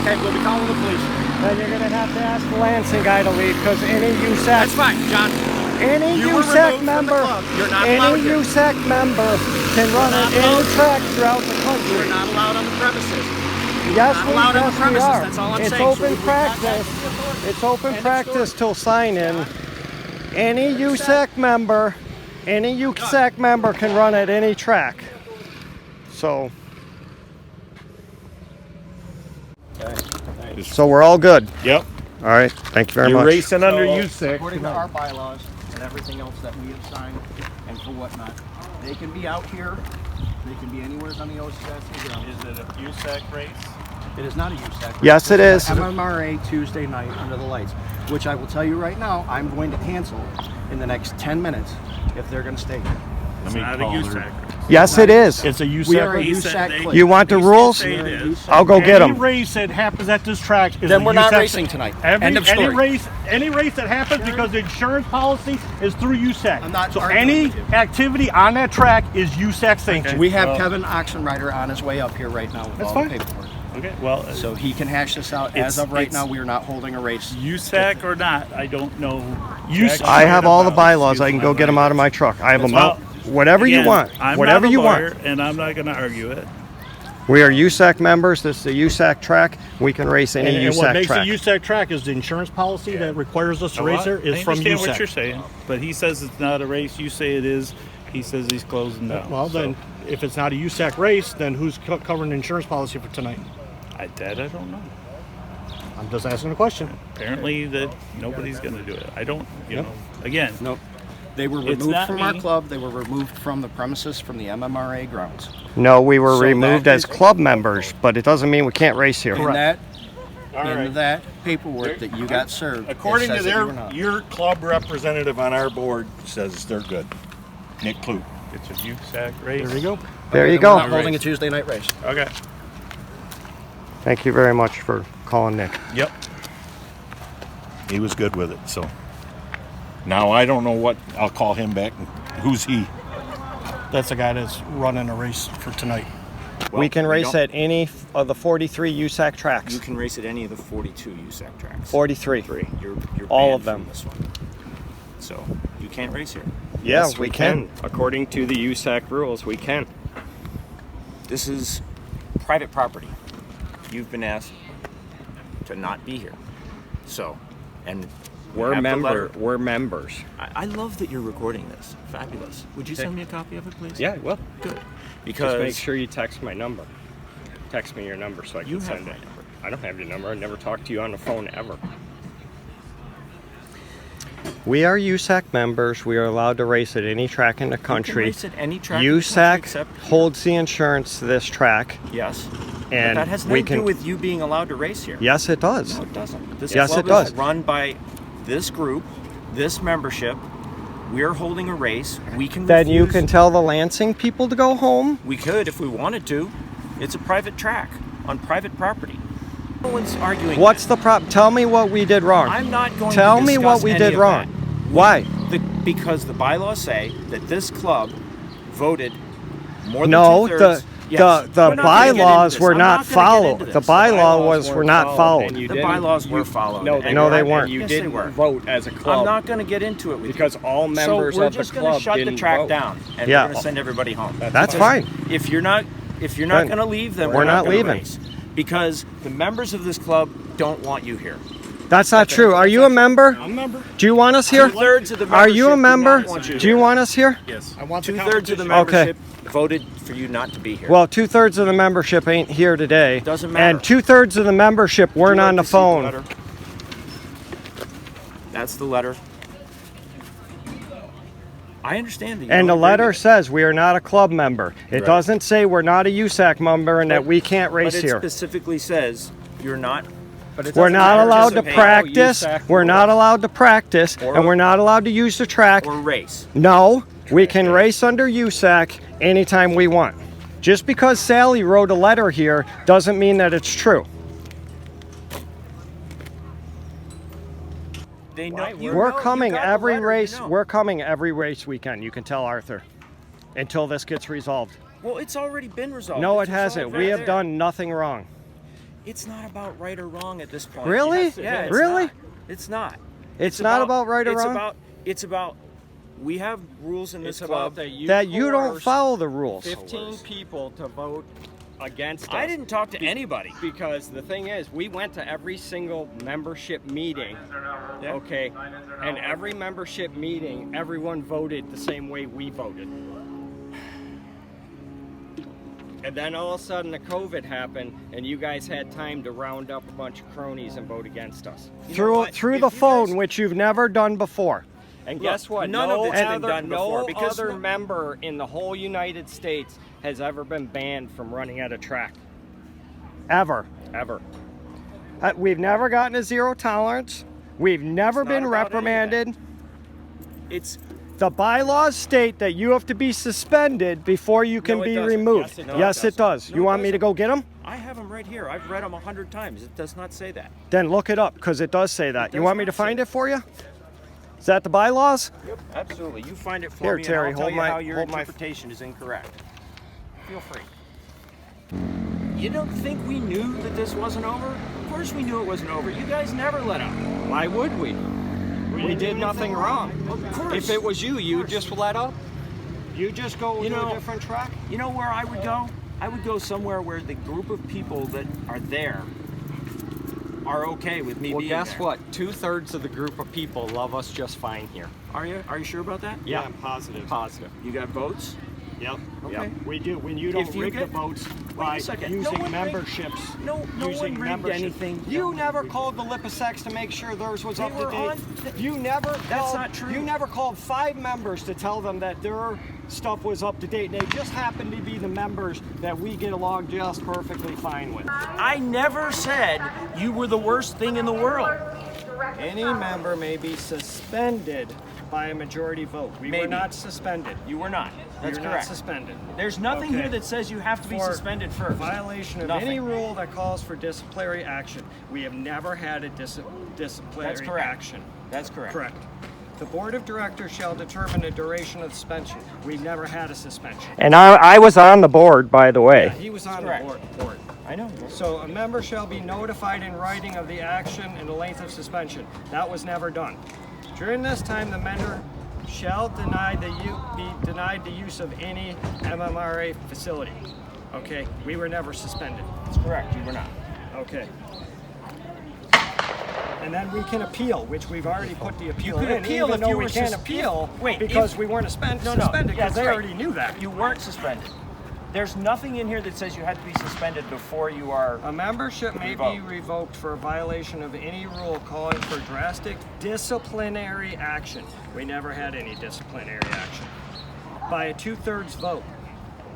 Okay, we'll be calling the police. Then you're going to have to ask the Lansing guy to leave because any USAC... That's fine, John. Any You were USAC removed from the member, club. You're not allowed any here. USAC member can run not it in allowed. the track throughout the country. We're not allowed on the premises. Yes, not allowed on the we premises, are. that's all I'm it's saying. So open we contact practice. the authorities. It's open End of practice story. till sign-in. Any USAC member, can run at any track. So. Okay. So we're all good. Yep. All right. Thank you very You're much. racing under So, USAC. according to our bylaws and everything else that we have signed and for whatnot, they can be out here. They can be anywhere on the OCSC ground. Is it a USAC race? It is not a USAC race. Yes, it is. MMRA Tuesday night under the lights, which I will tell you right now, I'm going to cancel in the next 10 minutes if they're going to stay here. It's not a USAC. Yes, it is. It's a We USAC are a race. USAC clique. You want the rules? Say it is. I'll go get Any them. race that happens at this track is Then a we're not USAC racing tonight. Any End of story. race that happens because the insurance policy is through USAC. I'm not so arguing any with you. activity on that track is USAC sanctioned. We have Kevin Oxenrider on his way up here right now with That's all fine. the paperwork. Okay, well, So he can hash this out. As of right now, we are not holding a race. USAC or not, I don't know. USAC. I have all the about. bylaws. I can Excuse go get them my out of my truck. I have them Well, out. Whatever you Again, want. I'm Whatever not a you lawyer, want. and I'm not going to argue it. We are USAC members. This is a USAC track. We can race any And what USAC makes track. a USAC track is the insurance policy that requires us to race there is I from understand USAC. what you're saying, but he says it's not a race. You say it is. He says he's closing down. Well, then, if it's not a USAC race, then who's covering the insurance policy for tonight? I don't know. I'm just asking a question. Apparently that nobody's going to do it. I don't, you know. Again, Nope. They were It's removed not from our me. club. They were removed from the premises from the MMRA grounds. No, we were So removed that as is- club members, but it doesn't mean we can't race here. In that, All in right. that paperwork that you got served, it According to says that you were not. your club representative on our board says they're good. Nick Clute. it's a USAC race. There you go. There you Then we're not go. holding a Tuesday night race. Okay. Thank you very much for calling Nick. Yep. He was good with it, so. Now I don't know what, I'll call him back. Who's he? That's the guy that's running a race for tonight. We can race don't- at any of the 43 USAC tracks. You can race at any of the 42 USAC tracks. 43. You're All banned of them. from this one. So you can't race here. Yeah, Yes, we can. According to the USAC rules, we can. This is private property. You've been asked to not be here. So, and you We're have the letter. We're members. I love that you're recording this. Fabulous. Would you send me a copy of it, please? Yeah, well, Good. just Because make sure you text my number. Text me your number so I you can have send my it. number. I don't have your number. I never talked to you on the phone ever. We are USAC members. We are allowed to race at any track in the You can country. race at any track in the country USAC except here. holds the insurance to this track, Yes. and but that has we nothing to do can. with you being allowed to race here. Yes, it does. No, it doesn't. This Yes, club it does. is run by this group, this membership. We're holding a race. We can Then you refuse- can tell the Lansing people to go home. We could if we wanted to. It's a private track on private property. No one's arguing. What's that. the problem? Tell me what we did wrong. I'm not going Tell to me discuss what we any did of wrong. that. Why? Because the bylaws say that this club voted more than No, two-thirds. the Yes. We're not gonna get bylaws into were this. not I'm gonna get followed. into The this. bylaws were not followed. and you The didn't- bylaws you- were followed. No, And No, they and weren't. you Yes, they didn't were. vote as a club. I'm not going to get into it with because you. all members so we're of the just club gonna shut the didn't track vote. down, and Yeah. we're going to send everybody home. That's fine. If you're not Good. going to leave, then We're we're not gonna leaving. race. Because the members of this club don't want you here. That's not true. Are you a member? I'm a member. Do you want us here? 2/3 of the Are you a membership do member? not want you Do you here. want us here? Yes. I want the 2/3 of the competition. membership voted for you not to be here. Well, 2/3 of the membership ain't here today. Doesn't matter. And 2/3 of the membership Would you weren't like on the to see the phone. letter? That's the letter. I understand that. You And the don't agree letter with it. says we are not a club member. It doesn't say we're not a USAC member and that we can't race But it here. specifically says you're not. But it We're doesn't not matter allowed to participate practice. USAC We're not allowed to practice, Or- and we're not allowed to use the track. or race. No, we can race under USAC anytime we want. Just because Sally wrote a letter here doesn't mean that it's true. They know. you We're know- you coming got the every letter, race. you know. We're coming every race weekend. You can tell Arthur until this gets resolved. Well, it's already been resolved. No, It's it hasn't. resolved We right have there. done nothing wrong. It's not about right or wrong at this point. Really? Yeah, it's Really? not. It's not. It's not about right or wrong? It's about we have rules in this club. that you don't coerced follow the rules. 15 people to vote against us. I didn't talk to anybody. Because the thing is, we went to every single membership meeting, okay, and every membership meeting, everyone voted the same way we voted. And then all of a sudden the COVID happened, and you guys had time to round up a bunch of cronies and vote against us. Through the phone, which you've never done before. And Look, guess what? none of it's been done before, No because other member in the whole United States has ever been banned from running at a track. Ever. Ever. We've never gotten a zero tolerance. We've never It's been not about reprimanded. It's The bylaws state that you have to be suspended before you can No, it be doesn't. removed. Yes, it does. Yes, it does. No, You it want me to doesn't. go get them? I have them right here. I've read them 100 times. It does not say that. Then look it up, because it does say that. You does want me not to find say it for you? Is that the bylaws? Yep, absolutely. You find it for Here, me, Terry, and I'll hold tell you my- how your hold my- interpretation is incorrect. Feel free. You don't think we knew that this wasn't over? Of course we knew it wasn't over. You guys never let up. Why would we? We did nothing wrong. Of course. If it was you, you'd just let up. You just go You to know- a different track? You know where I would go? I would go somewhere where the group of people that are there are okay with me Well, being guess there. what? 2/3 of the group of people love us just fine here. Are you? Are you sure about that? Yeah, I'm positive. positive. You got votes? Yep. Okay. We do. When you don't If you rig get- the votes Wait by a second. No using one rigged- memberships. No using one rigged membership. anything. You never called the Lipisex to make sure theirs was They up to were date. on- You never. That's called- not true. You never called 5 members to tell them that their stuff was up to date. They just happened to be the members that we get along just perfectly fine with. I never said you were the worst thing in the world. Any member may be suspended by a majority vote. We were Maybe. not suspended. You were not. That's You're correct. not suspended. There's nothing Okay. here that says you have to be For suspended first. Violation of Nothing. any rule that calls for disciplinary action. We have never had a disciplinary That's correct. action. That's correct. Correct. The board of directors shall determine the duration of suspension. We've never had a suspension. And I was on the board, by the way. He was on correct. the board. I know. So a member shall be notified in writing of the action and the length of suspension. That was never done. During this time, the member shall be denied the use of any MMRA facility. Okay, we were never suspended. That's correct. You were not. Okay. And then we can appeal, which we've already put the appeal could in, appeal even if though you we were can't sus- appeal Wait, because if- we weren't No, suspended because that's they right. already knew that. You weren't suspended. There's nothing in here that says you have to be suspended before you are. A membership may be Revoked. revoked for a violation of any rule calling for drastic disciplinary action. We never had any disciplinary action. By a 2/3 vote.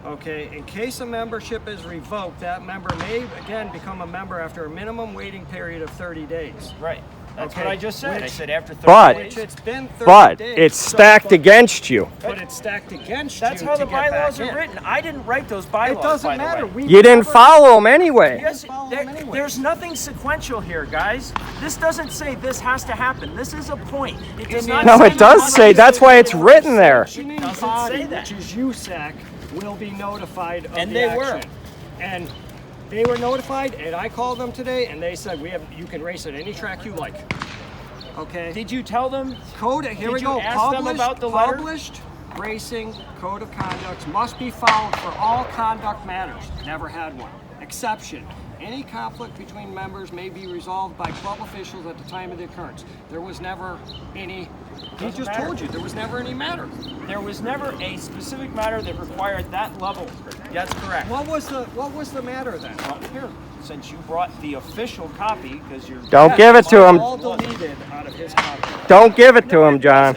Okay, in case a membership is revoked, that member may again become a member after a minimum waiting period of 30 days. Right. That's Okay, what I just said. I which- said after 30 But- Which days. it's been 30 But days. it's stacked against you. But it's stacked against That's you how to the get bylaws back are in. written. I didn't write those bylaws. It doesn't by the matter. way. We You didn't never- follow them anyway. Yes, follow there- them anyway. there's nothing sequential here, guys. This doesn't say this has to happen. This is a point. It does not No, say it does you say, must- that's why it's written there. Sanctioning Doesn't body, say that. which is USAC, will be notified of And the they action. were. And they were notified, and I called them today, and they said you can race at any track you like. Okay. Did you tell them? Code. Here did we you go. ask them about the letter? Published racing code of conduct must be followed for all conduct matters. Never had one. Exception. Any conflict between members may be resolved by club officials at the time of the occurrence. There was never any. He Doesn't just matter. told you there was never any matter. There was never a specific matter that required that level. That's correct. What was the matter then? Well, here, since you brought the official copy, because you're. Don't give it to him. All deleted out of his copy. Don't give it to him, John.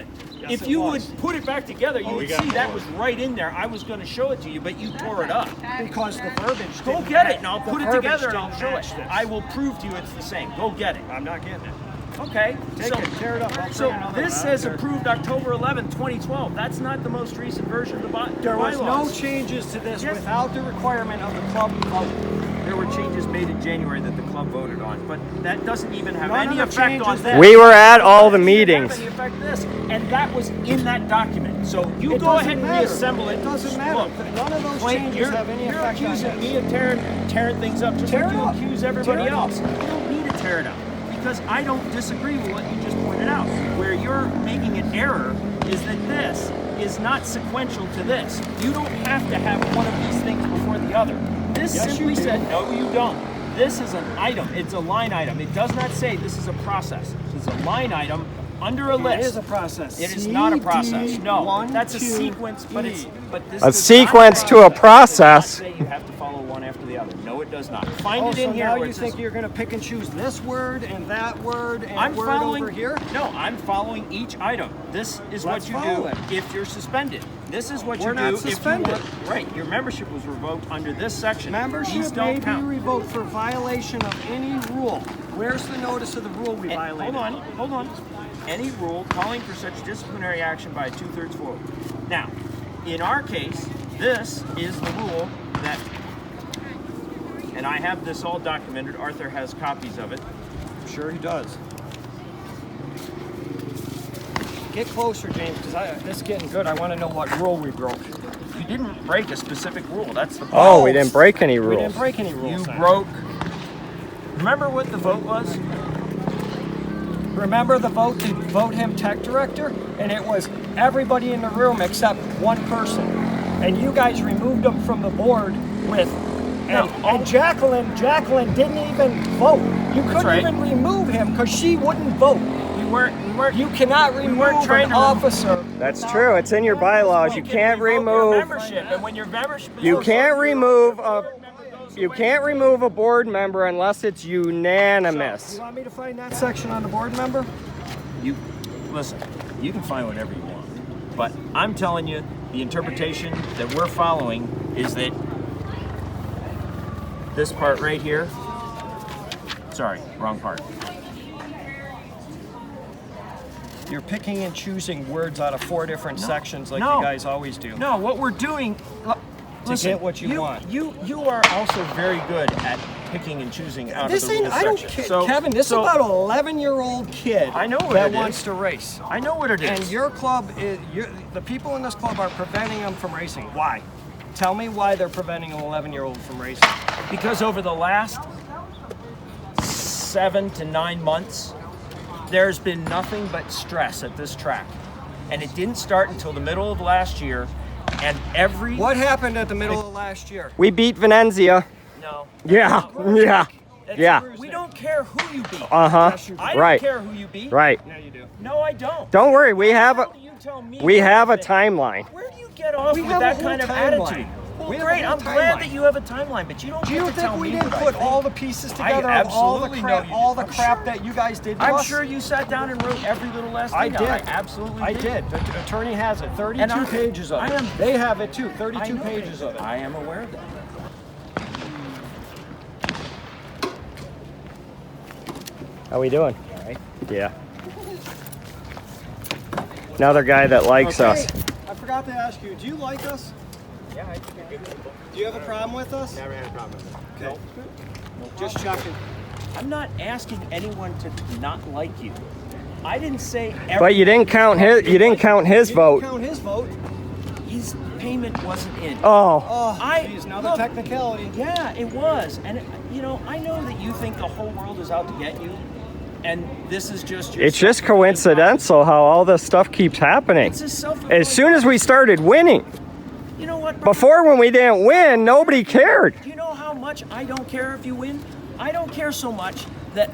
If it you was. would put it back together, you would see that was right in there. I was going to show it to you, but you tore it up. Because the verbiage. Go didn't get match- it, and I'll the put it verbiage together, and I'll didn't show it. match this. I will prove to you it's the same. Go get it. I'm not getting it. Okay. Take it, tear it up. I'll So print another this one. says I don't care. approved October 11, 2012. That's not the most recent version of the There was no bylaws. changes to this Yes. without the requirement of the club vote. There were changes made in January that the club voted on, but that doesn't even have None any of the effect on changes this. that- We were at all the It doesn't meetings. have any effect on this, and that was in that document. So you It go doesn't ahead and matter. reassemble it. It doesn't matter. Look, None of those Clayton, changes you're, have any you're effect on accusing this. me of tearing things up just Tear like it you up. accuse everybody Tear it up. else. You don't need to tear it up because I don't disagree with what you just pointed out. Where you're making an error is that this is not sequential to this. You don't have to have one of these things before the other. This Yes, simply you do. said, no, you don't. This is an item. It's a line item. It does not say this is a process. It's a line item under a list. It is a process. It is not a process. No, CD1, that's a 2, sequence, but E. it's this A does sequence not to a It process. does not say you have to follow one after the other. No, it does not. Find Oh, it so in here now where you it says think you're going to pick and choose this word and that word and I'm word following over here? No, I'm following each item. This is Let's what you follow do it. if you're suspended. This is what We're you do not if you suspended. were, right. Your membership was revoked under this section. These Membership don't may count. be revoked for violation of any rule. Where's the notice of the rule we And- violated? hold on. Any rule calling for such disciplinary action by a 2/3 vote. Now, in our case, this is the rule that, and I have this all documented. Arthur has copies of it. Sure he does. Get closer, James, because this is getting good. I want to know what rule we broke. You didn't break a specific rule. That's the Oh, problem. we didn't break any We rules. didn't break any rules. You then. broke. Remember what the vote was? Remember the vote to vote him tech director? And it was everybody in the room except one person. And you guys removed him from the board with. And Jacqueline didn't even vote. You couldn't right. even remove him because she wouldn't vote. We weren't. You cannot weren't remove trying an to remove- officer. That's true. It's in your bylaws. You can't revoke your remove. membership, and when your membership is You revoked, can't remove a. your member goes You away. can't remove a board member unless it's unanimous. You want me to find that section on the board member? You listen. You can find whatever you want, but I'm telling you, the interpretation that we're following is that this part right here. Sorry, wrong part. You're picking and choosing words out of 4 different sections like No. you guys always do. No, what we're doing. Listen, get what you want. You are also very good at picking and choosing out This of the ain't, rules I don't section. care, So- Kevin, this so is about an 11-year-old kid I know what that it wants is. to race. I know what it is. And your club, the people in this club are preventing them from racing. Why? Tell me why they're preventing an 11-year-old from racing. Because over the last 7 to 9 months, there's been nothing but stress at this track. And it didn't start until the middle of last year. And every... What happened at the middle of last year? We beat Venezia. No. Yeah, yeah, yeah. We don't care who you beat. Uh-huh. I don't Right. care who you beat. Right. Yeah, you do. No, I don't. Don't worry. We have How a do you tell me we what have I a think? timeline. Where do you get off We with have a that whole kind of timeline. attitude? Well, We have a great. whole I'm glad timeline. that you have a timeline, but you don't Do get you to tell think we me didn't what I put think. all the pieces I together of all the absolutely know crap, you all did. the I'm crap sure. that you guys did to I'm us? sure you sat down and wrote every little last I thing did. down. I absolutely I did. did. The attorney has it. 32 And I- pages of it. I am- They have it too. I 32 know pages of it. I am aware of that. How we doing? All right. Yeah. Another guy that likes us. I forgot to ask you. Do you like us? Yeah, I think you're good people. Do you have a problem with us? Never had a problem with it. Okay. Just checking. I'm not asking anyone to not like you. I didn't say But you didn't count his. You didn't count his You vote. didn't count his vote. his payment wasn't in. Oh. Oh, geez, another technicality. Yeah, it was. And, I know that you think the whole world is out to get you. And this is just your It's just coincidental how all this stuff keeps happening. It's a self-fulfilling As soon as we started winning. You know what, brother? Before, when we didn't win, nobody cared. Do you know how much I don't care if you win? I don't care so much that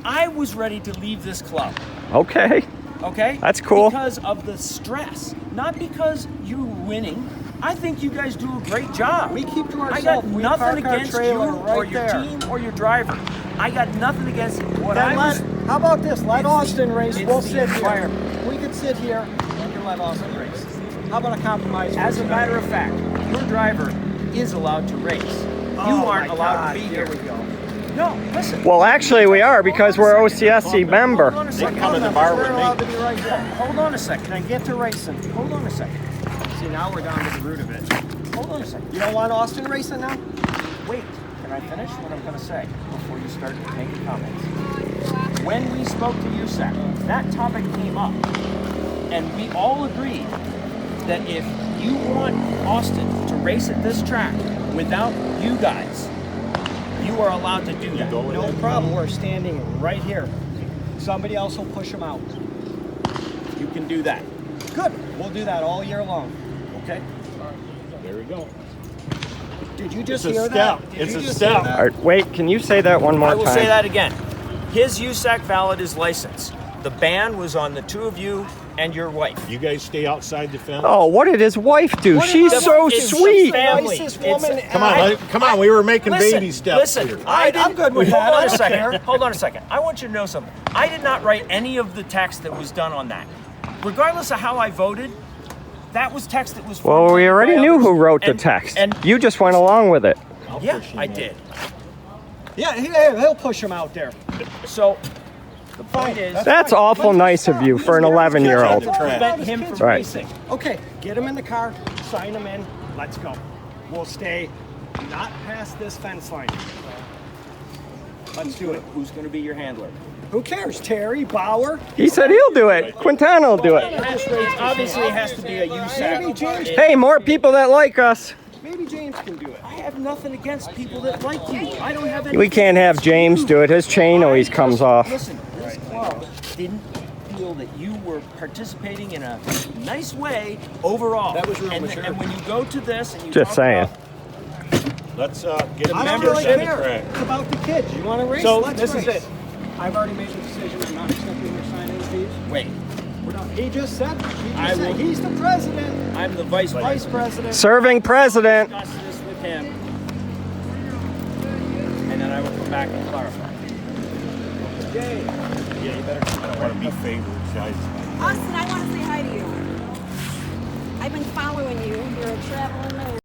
I was ready to leave this club. Okay. Okay? That's cool. Because of the stress, not because you're winning. I think you guys do a great job. We keep to I got ourselves. We nothing park our against you trailer or right your there. team or your driver. I got nothing against what Then I was. how about this? Let It's Austin the- race. it's We'll the sit here. environment. We could sit here and you let Austin race. How about a compromise? As a matter of fact, your driver is allowed to race. You aren't allowed to be here. Here we go. No, listen. Well, actually, we are because we're OCSC member. Hold on a second. Come in the bar with me. We're allowed to be right there. Hold on a second. Then get to racing. Hold on a second. See, now we're down to the root of it. Hold on a second. You don't want Austin racing now? Wait, can I finish what I'm going to say before you start making comments? When we spoke to USAC, that topic came up, and we all agreed that if you want Austin to race at this track without you guys, you are allowed to do that. No problem. We're standing right here. Somebody else will push them out. You can do that. Good. We'll do that all year long. Okay? There we go. Did you just It's a hear step. that? Did It's you a just step. hear that? All right, wait, can you say that one more I time? will say that again. His USAC valid is license. The ban was on the two of you and your wife. You guys stay outside the fence. Oh, what did his wife do? She's the- so it's the sweet. family. Nicest It's- woman Come on, come on. We were making Listen, baby steps listen. here. I'm good with Hold that. on I a don't second. care. Hold on a second. I want you to know something. I did not write any of the text that was done on that. Regardless of how I voted, that was text that was. Well, we already by knew others. who wrote the And- text. And You just went along with it. yeah, I did. Yeah, he'll push them out there. So the point is, That's awful nice of you for an 11-year-old. to prevent him from Right. racing. Okay, get him in the car, sign him in, let's go. We'll stay not past this fence line. Let's do it. Who's going to be your handler? Who cares? Terry, Bauer? He said he'll do it. Quintana will do it. Obviously, it has to be a Maybe USAC. James, Hey, more people that like us. maybe James can do it. I have nothing against people that like you. I don't have any. We can't have James do it. His chain always comes off. Listen, this club didn't feel that you were participating in a nice way overall. That was real and, mature. and when you go to this and you Just talk saying. about Let's get I a don't really membership care. track. It's about the kids. You want to race? So Let's this race. is it. I've already made the decision. I'm not accepting your sign-in fees. wait, We're not. He just said. I will- He's the president. I'm the vice Vice president. president. Serving president. Discuss this with him, and then I will come back and clarify. Yeah, you better. I don't want to be favored, guys. Austin, I want to say hi to you. I've been following you. You're a traveling nerd.